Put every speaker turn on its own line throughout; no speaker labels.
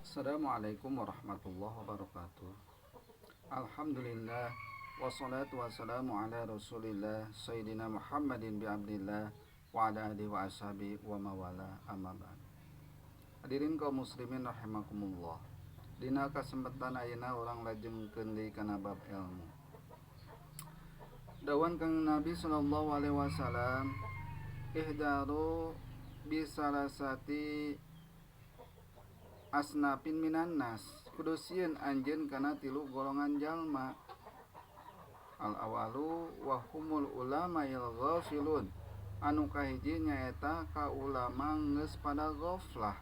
Assalamualaikum warahmatullahi wabarakatuh. Alhamdulillah wassalatu wassalamu ala Rasulillah Sayyidina Muhammadin bi abdillah wa ala alihi wa ashabi wa mawala amma ba'd. Hadirin kaum muslimin rahimakumullah. Dina kasempatan ayeuna urang lajengkeun deui kana bab ilmu. Dawan kang Nabi sallallahu alaihi wasallam, ihdaru bisalasati asnapin minan nas, kudu sieun anjeun kana tilu golongan jalma. Al awalu wa humul ulama il ghafilun, anu kahiji nyaeta ka ulama geus pada ghaflah,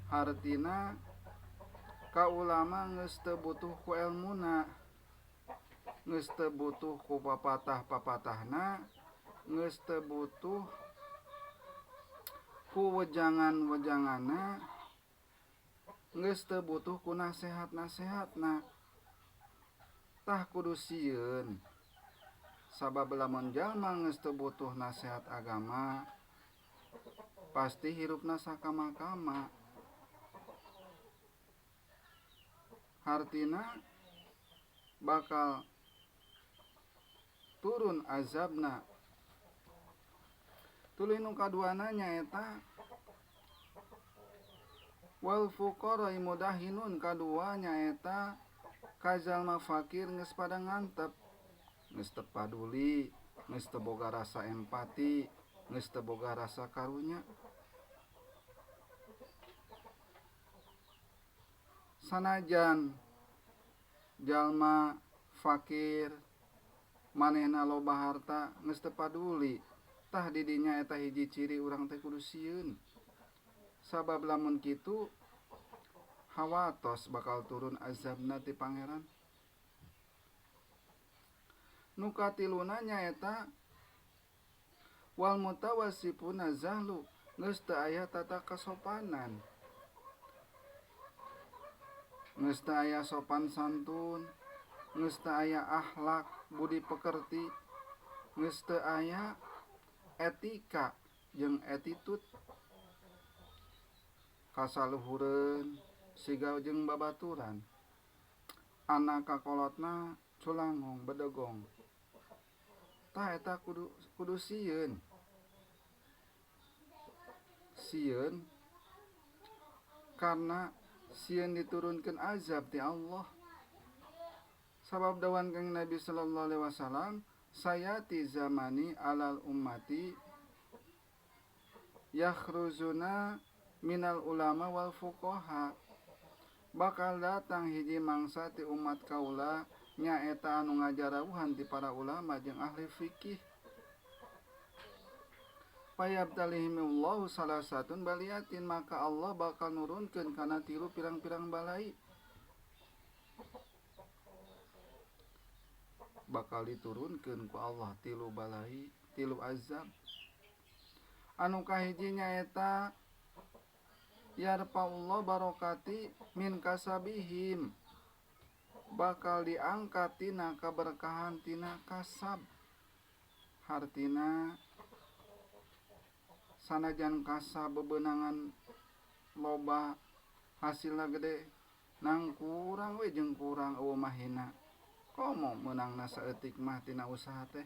hartina ka ulama geus teu butuh ku elmuna, geus teu butuh ku papatah-papatahna, geus teu butuh ku wejangan-wejanganna, geus teu butuh ku nasehat-nasehatna. Tah kudu sieun, sabab lamun jalma geus teu butuh nasehat agama, pasti hirupna sakama-kama. Hartina bakal turun azabna. Tuluy nu kaduana nyaeta wal fuqara mudahinun, kadua nyaeta ka jalma fakir geus pada ngantep, geus teu paduli, geus teu boga rasa empati, geus teu boga rasa karunya. Sanajan jalma fakir manehna loba harta geus teu paduli, tah di dinya eta hiji ciri urang teh kudu sieun. Sabab lamun kitu hawatos bakal turun azabna ti pangeran. Nu katiluna nyaeta wal mutawassifuna zahlu, geus teu aya tata kasopanan, geus teu aya sopan santun, geus teu aya akhlak budi pekerti, geus teu aya etika jeung attitude, kasaluhureun siga jeung babaturan, anak kakolotna culangong bedegong. Tah eta kudu sieun. Sieun karena sieun diturunkeun azab ti Allah. Sabab dawan kang Nabi sallallahu alaihi wasallam, sayati zamani alal ummati yakhruzuna minal ulama wal fuqaha, bakal datang hiji mangsa ti umat kaula nyaeta anu ngajarawuhan ti para ulama jeung ahli fikih. Fayabtalihimullahu salah satun baliatin, maka Allah bakal nurunkeun kana tilu pirang-pirang balai. Bakal diturunkeun ku Allah tilu balai, tilu azab. Anu kahiji nyaeta yarfa'ullah barokati min kasabihim, bakal diangkat tina kaberkahan tina kasab. Hartina sanajan kasab bebenangan loba hasilna gede, nang kurang we jeung kurang eueuh mahina, komo meunangna saeutik mah tina usaha teh.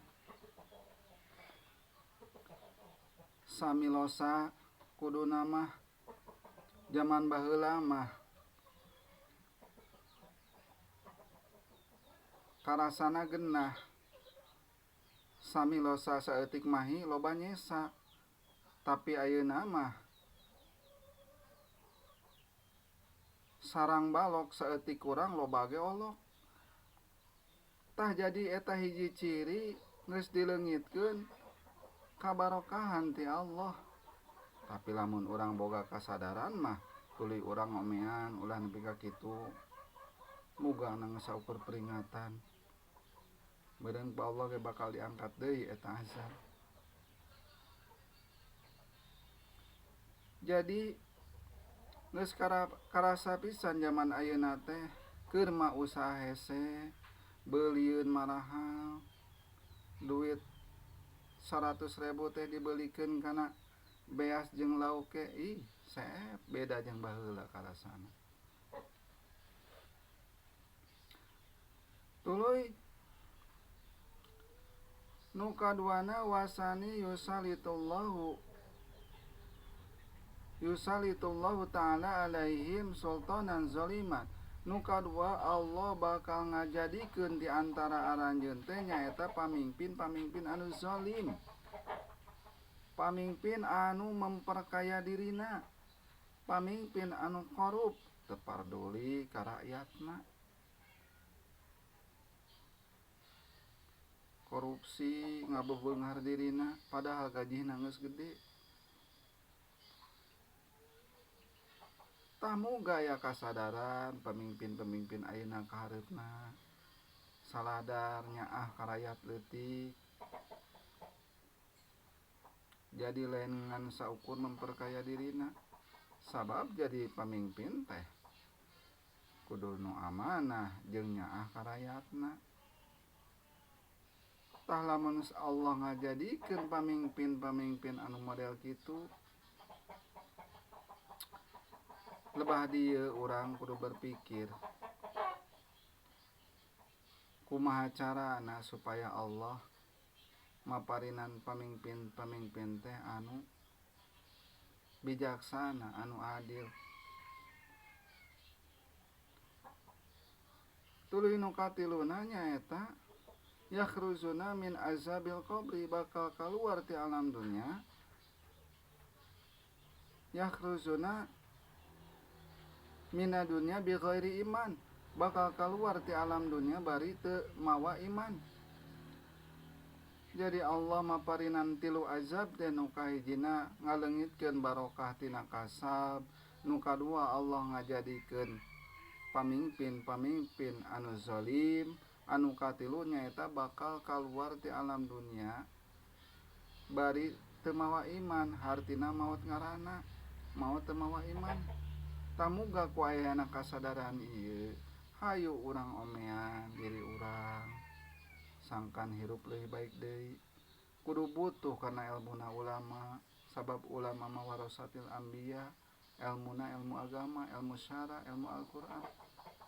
Samilosa kuduna mah zaman baheula mah karasana genah, samilosa saeutik mahi loba nyesa. Tapi ayeuna mah sarang balok saeutik kurang loba ge olok. Tah jadi eta hiji ciri geus dileungitkeun kabarokahan ti Allah. Tapi lamun urang boga kasadaran mah tuluy urang ngomean ulah nepi ka kitu, mugana ngasaukur peringatan. Beureun ku Allah ge bakal diangkat deui eta azab. Jadi geus karasa pisan zaman ayeuna teh keur mah usaha hese, beulieun marahal, duit 100.000 teh dibelikeun kana beas jeung lauk ke, ih seep beda jeung baheula karasana. Tuluy nu kaduana wasani yusalitullahu ta'ala alaihim sultanan zaliman. Nu kadua Allah bakal ngajadikeun di antara aranjeun teh nyaeta pamimpin-pamimpin anu zalim, pamimpin anu memperkaya dirina, pamimpin anu korup, teu parduli ka rakyatna, korupsi ngabebeunghar dirina padahal gajihna geus gede. Tamu gaya kasadaran pemimpin-pemimpin ayeuna ka hareupna saladar nyaah ka rakyat leutik, jadi lain ngan saukur memperkaya dirina. Sabab jadi pamimpin teh kudu nu amanah jeung nyaah ka rakyatna. Tah lamun Allah ngajadikeun pamimpin-pamimpin anu model kitu, lebah dieu urang kudu berpikir kumaha carana supaya Allah maparinan pamimpin-pamimpin teh anu bijaksana, anu adil. Tuluy nu katiluna nyaeta yakhruzuna min azabil qabri, bakal kaluar ti alam dunya. Yakhruzuna mina dunya bi ghairi iman, bakal kaluar ti alam dunya bari teu mawa iman. Jadi Allah maparinan tilu azab teh, nu kahijina ngaleungitkeun barokah tina kasab, nu kadua Allah ngajadikeun pamimpin-pamimpin anu zalim, anu katilu nyaeta bakal kaluar ti alam dunya bari teu mawa iman, hartina maot ngaranna, maot teu mawa iman. Tamuga ku ayana kasadaran ieu, hayu urang omean diri urang sangkan hirup leuwih baik deui. Kudu butuh kana elmuna ulama, sabab ulama mah warasatil anbiya, elmuna ilmu agama, ilmu syara, ilmu Al-Qur'an,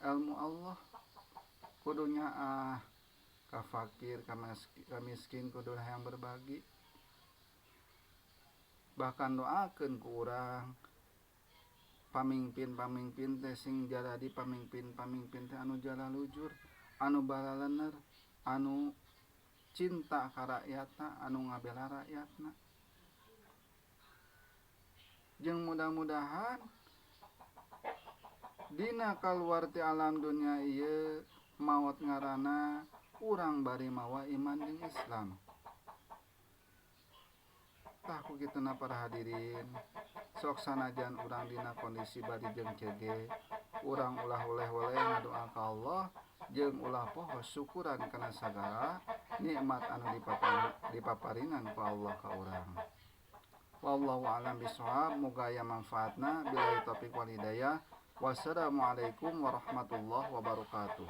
ilmu Allah. Kudu nyaah ka fakir, ka miskin, kudu hayang berbagi. Bahkan doakeun ku urang pamimpin-pamimpin teh sing jadi pamimpin-pamimpin teh anu jalalujur, anu balalener, anu cinta ka rakyatna, anu ngabela rakyatna. Jeung mudah-mudahan dina kaluar ti alam dunya ieu maot ngaranna urang bari mawa iman jeung Islam. Tah ku kituna para hadirin, sok sanajan urang dina kondisi bari jeung cege, urang ulah oleh-oleh ngadoa ka Allah jeung ulah poho syukuran kana sagala nikmat anu dipaparinan ku Allah ka urang. Wallahu a'lam bishawab. Moga aya manfaatna. Billahi taufiq wal hidayah. Wassalamualaikum warahmatullahi wabarakatuh.